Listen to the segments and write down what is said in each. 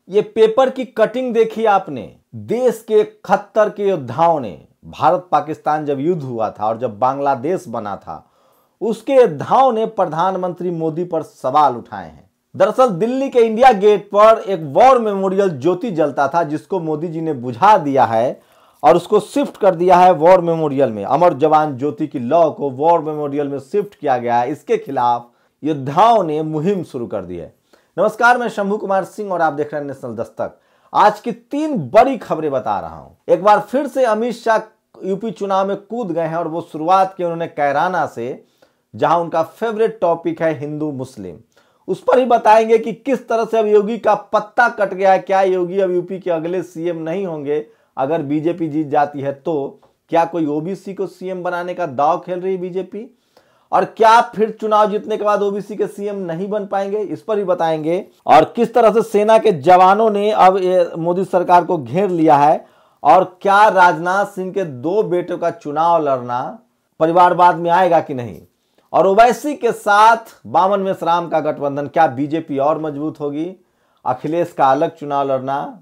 ये पेपर की कटिंग देखी आपने। देश के 71 के योद्धाओं ने, भारत पाकिस्तान जब युद्ध हुआ था और जब बांग्लादेश बना था, उसके योद्धाओं ने प्रधानमंत्री मोदी पर सवाल उठाए हैं। दरअसल दिल्ली के इंडिया गेट पर एक वॉर मेमोरियल ज्योति जलता था, जिसको मोदी जी ने बुझा दिया है और उसको शिफ्ट कर दिया है वॉर मेमोरियल में। अमर जवान ज्योति की लौ को वॉर मेमोरियल में शिफ्ट किया गया है। इसके खिलाफ योद्धाओं ने मुहिम शुरू कर दी है। नमस्कार, मैं शंभू कुमार सिंह और आप देख रहे हैं नेशनल दस्तक। आज की 3 बड़ी खबरें बता रहा हूं। एक बार फिर से अमित शाह यूपी चुनाव में कूद गए हैं और वो शुरुआत की उन्होंने कैराना से, जहां उनका फेवरेट टॉपिक है हिंदू मुस्लिम। उस पर ही बताएंगे कि किस तरह से अब योगी का पत्ता कट गया है। क्या योगी अब यूपी के अगले सीएम नहीं होंगे? अगर बीजेपी जीत जाती है तो क्या कोई ओबीसी को सीएम बनाने का दांव खेल रही है बीजेपी? और क्या फिर चुनाव जीतने के बाद ओबीसी के सीएम नहीं बन पाएंगे? इस पर ही बताएंगे। और किस तरह से सेना के जवानों ने अब मोदी सरकार को घेर लिया है, और क्या राजनाथ सिंह के 2 बेटों का चुनाव लड़ना परिवारवाद में आएगा कि नहीं? और ओवैसी के साथ बामन मेश्राम का गठबंधन, क्या बीजेपी और मजबूत होगी? अखिलेश का अलग चुनाव लड़ना,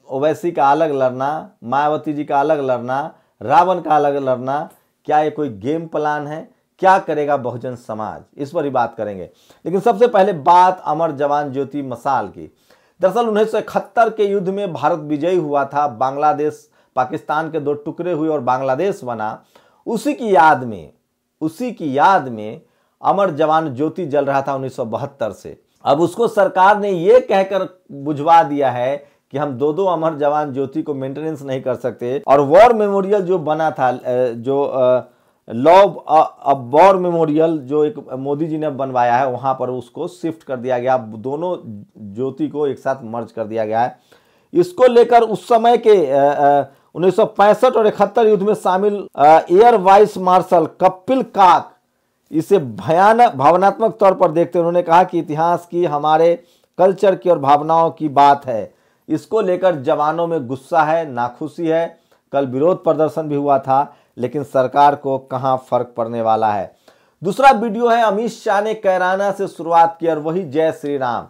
ओवैसी का अलग लड़ना, मायावती जी का अलग लड़ना, रावण का अलग लड़ना, क्या ये कोई गेम प्लान है? क्या करेगा बहुजन समाज? इस पर ही बात करेंगे। लेकिन सबसे पहले बात अमर जवान ज्योति मशाल की। दरअसल 1971 के युद्ध में भारत विजयी हुआ था, बांग्लादेश पाकिस्तान के 2 टुकड़े हुए और बांग्लादेश बना। उसी की याद में अमर जवान ज्योति जल रहा था 1972 से। अब उसको सरकार ने यह कहकर बुझवा दिया है कि हम 2 अमर जवान ज्योति को मेंटेनेंस नहीं कर सकते। और वॉर मेमोरियल जो बना था, जो लॉ वॉर मेमोरियल जो एक मोदी जी ने बनवाया है, वहां पर उसको शिफ्ट कर दिया गया। दोनों ज्योति को एक साथ मर्ज कर दिया गया है। इसको लेकर उस समय के 1965 और 71 युद्ध में शामिल एयर वाइस मार्शल कपिल काक इसे भयानक भावनात्मक तौर पर देखते उन्होंने कहा कि इतिहास की, हमारे कल्चर की और भावनाओं की बात है। इसको लेकर जवानों में गुस्सा है, नाखुशी है। कल विरोध प्रदर्शन भी हुआ था, लेकिन सरकार को कहां फर्क पड़ने वाला है। दूसरा वीडियो है, अमित शाह ने कैराना से शुरुआत की और वही जय श्री राम।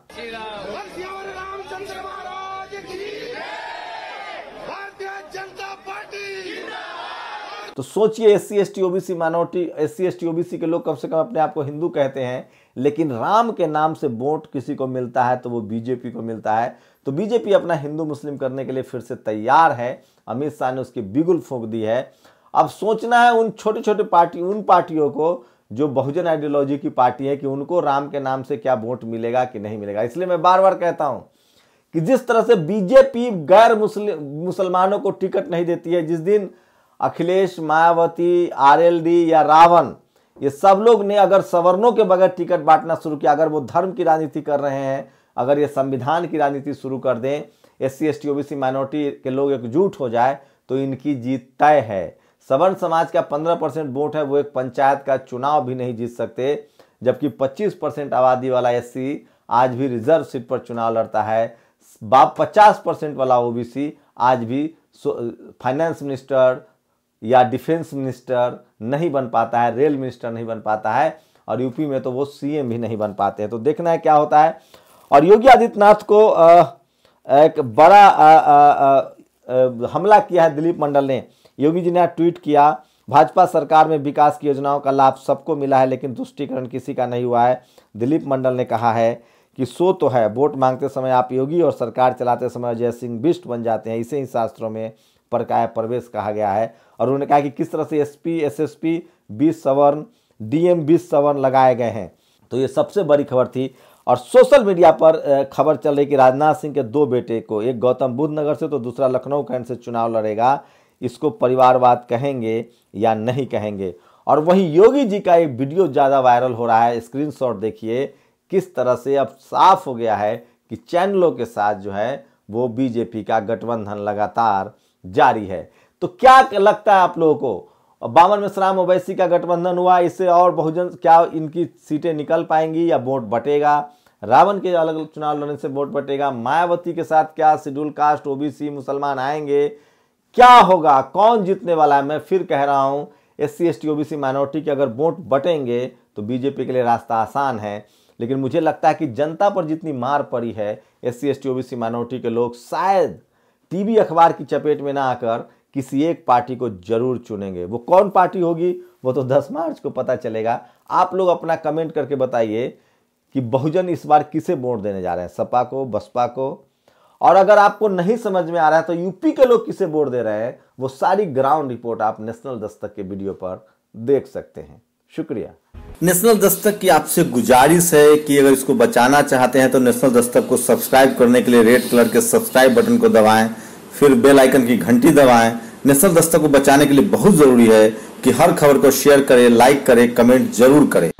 तो सोचिए, SC ST OBC minority, SC ST OBC के लोग कम से कम अपने आप को हिंदू कहते हैं, लेकिन राम के नाम से वोट किसी को मिलता है तो वो बीजेपी को मिलता है। तो बीजेपी अपना हिंदू मुस्लिम करने के लिए फिर से तैयार है। अमित शाह ने उसकी बिगुल फूंक दी है। अब सोचना है उन छोटे छोटे उन पार्टियों को जो बहुजन आइडियोलॉजी की पार्टी है कि उनको राम के नाम से क्या वोट मिलेगा कि नहीं मिलेगा। इसलिए मैं बार बार कहता हूं कि जिस तरह से बीजेपी गैर मुसलमानों को टिकट नहीं देती है, जिस दिन अखिलेश, मायावती, आरएलडी या रावण, ये सब लोग ने अगर सवर्णों के बगैर टिकट बांटना शुरू किया, अगर वो धर्म की राजनीति कर रहे हैं, अगर ये संविधान की राजनीति शुरू कर दें, एससी एसटी ओबीसी माइनॉरिटी के लोग एकजुट हो जाए, तो इनकी जीत तय है। सवर्ण समाज का 15% वोट है, वो एक पंचायत का चुनाव भी नहीं जीत सकते, जबकि 25% आबादी वाला एससी आज भी रिजर्व सीट पर चुनाव लड़ता है। 50% वाला ओबीसी आज भी फाइनेंस मिनिस्टर या डिफेंस मिनिस्टर नहीं बन पाता है, रेल मिनिस्टर नहीं बन पाता है, और यूपी में तो वो सीएम भी नहीं बन पाते हैं। तो देखना है क्या होता है। और योगी आदित्यनाथ को एक बड़ा हमला किया है दिलीप मंडल ने। योगी जी ने ट्वीट किया, भाजपा सरकार में विकास की योजनाओं का लाभ सबको मिला है, लेकिन तुष्टीकरण किसी का नहीं हुआ है। दिलीप मंडल ने कहा है कि सो तो है, वोट मांगते समय आप योगी और सरकार चलाते समय जय सिंह बिष्ट बन जाते हैं। इसे ही शास्त्रों में परकाय प्रवेश कहा गया है। और उन्होंने कहा कि किस तरह से एसपी एसएसपी 20 सवर्ण, डीएम 20 सवर्ण लगाए गए हैं। तो ये सबसे बड़ी खबर थी। और सोशल मीडिया पर खबर चल रही कि राजनाथ सिंह के 2 बेटे को, एक गौतम बुद्ध नगर से तो दूसरा लखनऊ कैंट से चुनाव लड़ेगा। इसको परिवारवाद कहेंगे या नहीं कहेंगे? और वहीं योगी जी का एक वीडियो ज़्यादा वायरल हो रहा है, स्क्रीनशॉट देखिए। किस तरह से अब साफ हो गया है कि चैनलों के साथ जो है वो बीजेपी का गठबंधन लगातार जारी है। तो क्या लगता है आप लोगों को, बामन मेश्राम ओवैसी का गठबंधन हुआ, इससे और बहुजन, क्या इनकी सीटें निकल पाएंगी या वोट बटेगा? रावण के अलग चुनाव लड़ने से वोट बटेगा? मायावती के साथ क्या शेड्यूल कास्ट ओबीसी मुसलमान आएंगे? क्या होगा? कौन जीतने वाला है? मैं फिर कह रहा हूं, एससी एसटी ओबीसी माइनॉरिटी के अगर वोट बटेंगे तो बीजेपी के लिए रास्ता आसान है, लेकिन मुझे लगता है कि जनता पर जितनी मार पड़ी है, SC ST OBC माइनॉरिटी के लोग शायद टीवी अखबार की चपेट में ना आकर किसी एक पार्टी को जरूर चुनेंगे। वो कौन पार्टी होगी वो तो 10 मार्च को पता चलेगा। आप लोग अपना कमेंट करके बताइए कि बहुजन इस बार किसे वोट देने जा रहे हैं, सपा को, बसपा को। और अगर आपको नहीं समझ में आ रहा है तो यूपी के लोग किसे वोट दे रहे हैं, वो सारी ग्राउंड रिपोर्ट आप नेशनल दस्तक के वीडियो पर देख सकते हैं। शुक्रिया। नेशनल दस्तक की आपसे गुजारिश है कि अगर इसको बचाना चाहते हैं तो नेशनल दस्तक को सब्सक्राइब करने के लिए रेड कलर के सब्सक्राइब बटन को दबाएं, फिर बेल आइकन की घंटी दबाएं। नेशनल दस्तक को बचाने के लिए बहुत जरूरी है कि हर खबर को शेयर करें, लाइक करें, कमेंट जरूर करें।